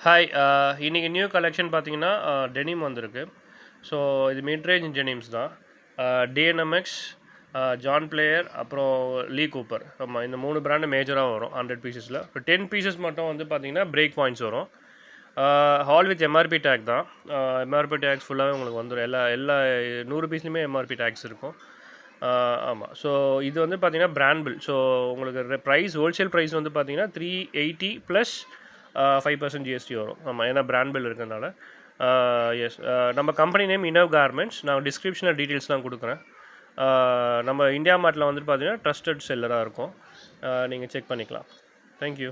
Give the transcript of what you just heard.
Hi இன்றைக்கி new collection பார்த்தீங்கன்னா denim வந்திருக்கு. ஸோ இது மிட்ரேஞ்ச் டெனிம்ஸ் தான். டிஎன்எம்எக்ஸ், ஜான் பிளேயர், அப்புறம் லீ கூப்பர். ஆமாம், இந்த 3 பிராண்டு மேஜராக வரும் 100 பீசஸில். இப்போ 10 பீசஸ் மட்டும் வந்து பார்த்தீங்கன்னா பிரேக் பாயிண்ட்ஸ் வரும். ஹால் வித் எம்ஆர்பி டேக் தான். எம்ஆர்பி டேக்ஸ் ஃபுல்லாகவே உங்களுக்கு வந்துடும். எல்லா 100 பீஸ்லையுமே எம்ஆர்பி டேக்ஸ் இருக்கும். ஆமாம். ஸோ இது வந்து பார்த்தீங்கன்னா பிராண்ட் பில். ஸோ உங்களுக்கு ப்ரைஸ் ஹோல்சேல் ப்ரைஸ் வந்து பார்த்தீங்கன்னா 380 ப்ளஸ் 5% ஜிஎஸ்டி வரும். ஆமாம், ஏன்னா பிராண்ட் பில் இருக்கிறதுனால. எஸ், நம்ம கம்பெனி நேம் இனோவ் கார்மெண்ட்ஸ். நான் டிஸ்கிரிப்ஷனில் டீட்டெயில்ஸ்லாம் கொடுக்குறேன். நம்ம இந்தியா மார்ட்டில் வந்துட்டு பார்த்தீங்கன்னா ட்ரஸ்டட் செல்லராக இருக்கும். நீங்கள் செக் பண்ணிக்கலாம். தேங்க்யூ.